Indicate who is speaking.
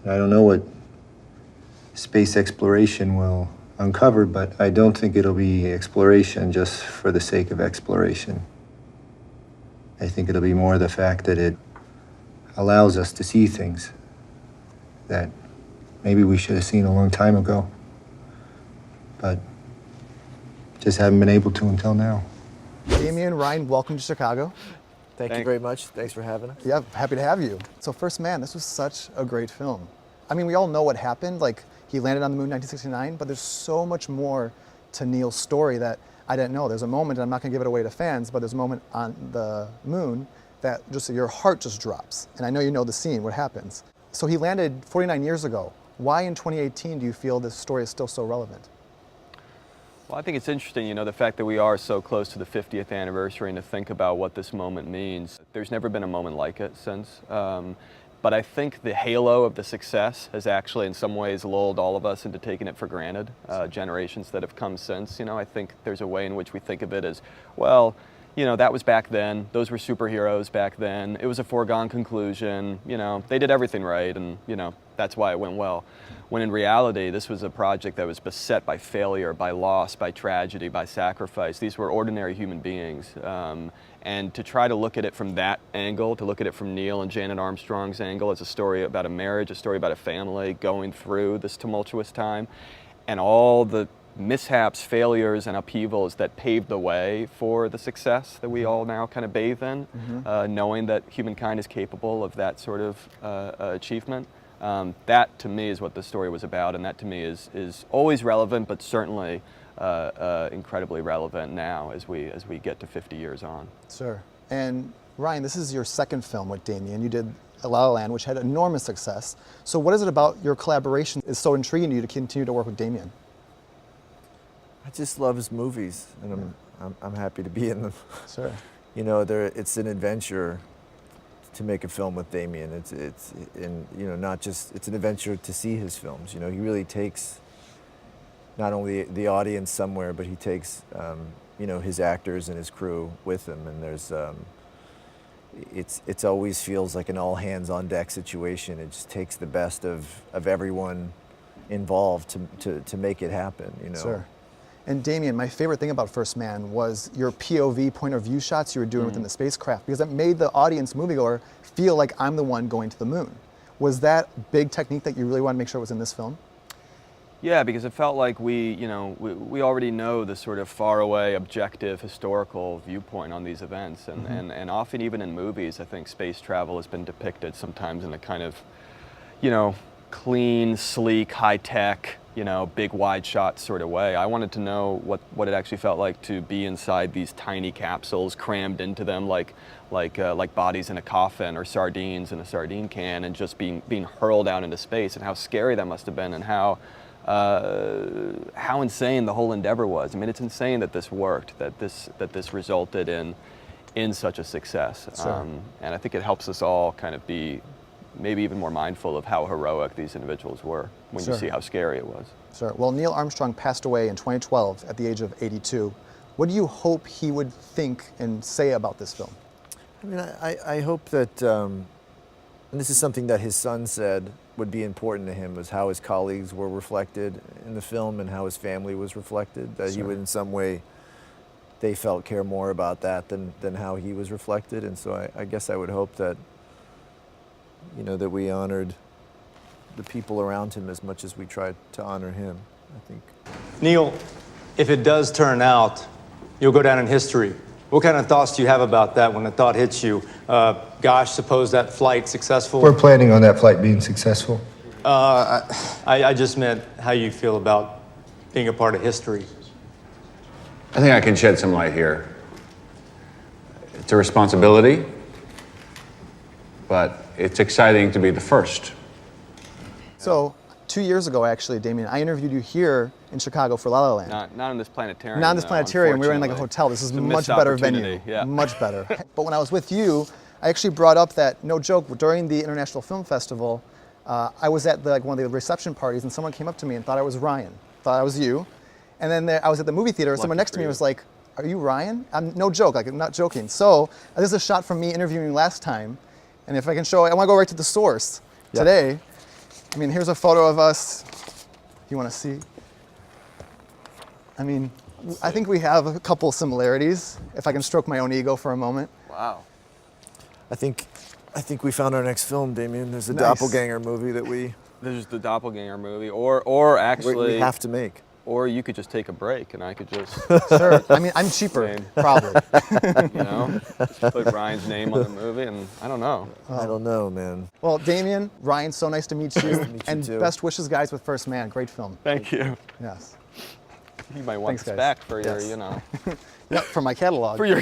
Speaker 1: And I don't know what space exploration will uncover, but I don't think it'll be exploration just for the sake of exploration. I think it'll be more the fact that it allows us to see things that maybe we should have seen a long time ago, but just haven't been able to until now.
Speaker 2: Damien, Ryan, welcome to Chicago.
Speaker 3: Thank you very much. Thanks for having us.
Speaker 2: Yeah, happy to have you. So First Man, this was such a great film. I mean, we all know what happened, like he landed on the moon in 1969, but there's so much more to Neil's story that I didn't know. There's a moment, and I'm not gonna give it away to fans, but there's a moment on the moon that just your heart just drops. And I know you know the scene, what happens. So he landed 49 years ago. Why in 2018 do you feel this story is still so relevant?
Speaker 4: Well, I think it's interesting, you know, the fact that we are so close to the 50th anniversary and to think about what this moment means. There's never been a moment like it since. But I think the halo of the success has actually in some ways lulled all of us into taking it for granted. Generations that have come since, you know, I think there's a way in which we think of it as, well, you know, that was back then. Those were superheroes back then. It was a foregone conclusion. You know, they did everything right, and, you know, that's why it went well. When in reality, this was a project that was beset by failure, by loss, by tragedy, by sacrifice. These were ordinary human beings. And to try to look at it from that angle, to look at it from Neil and Janet Armstrong's angle as a story about a marriage, a story about a family going through this tumultuous time, and all the mishaps, failures, and upheavals that paved the way for the success that we all now kind of bathe in, knowing that humankind is capable of that sort of achievement. That to me is what the story was about, and that to me is always relevant, but certainly incredibly relevant now as we get to 50 years on.
Speaker 2: Sure. And Ryan, this is your second film with Damien. You did La La Land, which had enormous success. So what is it about your collaboration is so intriguing to you to continue to work with Damien?
Speaker 3: I just love his movies, and I'm happy to be in them.
Speaker 2: Sure.
Speaker 3: You know, it's an adventure to make a film with Damien. It's you know, not just, it's an adventure to see his films. You know, he really takes not only the audience somewhere, but he takes you know, his actors and his crew with him, and there's it's always feels like an all hands on deck situation. It just takes the best of everyone involved to make it happen, you know.
Speaker 2: Sure. And Damien, my favorite thing about First Man was your POV, point of view shots you were doing within the spacecraft, because it made the audience moviegoer feel like I'm the one going to the moon. Was that big technique that you really wanted to make sure was in this film?
Speaker 4: Yeah, because it felt like we already know the sort of faraway, objective, historical viewpoint on these events, and often even in movies, I think space travel has been depicted sometimes in a kind of, you know, clean, sleek, high-tech, you know, big wide shot sort of way. I wanted to know what it actually felt like to be inside these tiny capsules, crammed into them like bodies in a coffin or sardines in a sardine can, and just being hurled out into space, and how scary that must have been, and how insane the whole endeavor was. I mean, it's insane that this worked, that this resulted in such a success.
Speaker 2: Sure.
Speaker 4: And I think it helps us all kind of be maybe even more mindful of how heroic these individuals were when you see how scary it was.
Speaker 2: Sure. Well, Neil Armstrong passed away in 2012 at the age of 82. What do you hope he would think and say about this film?
Speaker 3: I mean, I hope that, and this is something that his son said would be important to him, was how his colleagues were reflected in the film and how his family was reflected, that he would in some way, they felt, care more about that than how he was reflected. And so I guess I would hope that, you know, that we honored the people around him as much as we tried to honor him, I think.
Speaker 5: Neil, if it does turn out, you'll go down in history. What kind of thoughts do you have about that when the thought hits you? Gosh, suppose that flight successful?
Speaker 1: We're planning on that flight being successful.
Speaker 5: I just meant how you feel about being a part of history.
Speaker 6: I think I can shed some light here. It's a responsibility, but it's exciting to be the first.
Speaker 2: So, 2 years ago, actually, Damien, I interviewed you here in Chicago for La La Land.
Speaker 4: Not in this planetarium.
Speaker 2: Not in this planetarium. We were in like a hotel. This is a much better venue.
Speaker 4: Yeah.
Speaker 2: Much better. But when I was with you, I actually brought up that, no joke, during the International Film Festival, I was at one of the reception parties, and someone came up to me and thought I was Ryan, thought I was you. And then I was at the movie theater, someone next to me was like, "Are you Ryan?" No joke, like, I'm not joking. So this is a shot from me interviewing you last time, and if I can show, I want to go right to the source today. I mean, here's a photo of us. You want to see? I mean, I think we have a couple similarities, if I can stroke my own ego for a moment.
Speaker 4: Wow.
Speaker 3: I think we found our next film, Damien. There's a
Speaker 2: Nice.
Speaker 3: doppelganger movie that we
Speaker 4: There's the doppelganger movie, or actually,
Speaker 3: we have to make.
Speaker 4: or you could just take a break and I could just,
Speaker 2: Sure. I mean, I'm cheaper,
Speaker 4: Same.
Speaker 2: probably.
Speaker 4: you know, just put Ryan's name on the movie, and I don't know.
Speaker 3: I don't know, man.
Speaker 2: Well, Damien, Ryan, so nice to meet you.
Speaker 3: meet you
Speaker 2: And
Speaker 3: too.
Speaker 2: best wishes, guys, with First Man. Great film.
Speaker 4: Thank you.
Speaker 2: Yes.
Speaker 4: You might want
Speaker 2: Thanks,
Speaker 4: this
Speaker 2: guys.
Speaker 4: back for your,
Speaker 2: Yes.
Speaker 4: you know,
Speaker 2: Yep, for my catalog.
Speaker 4: for your.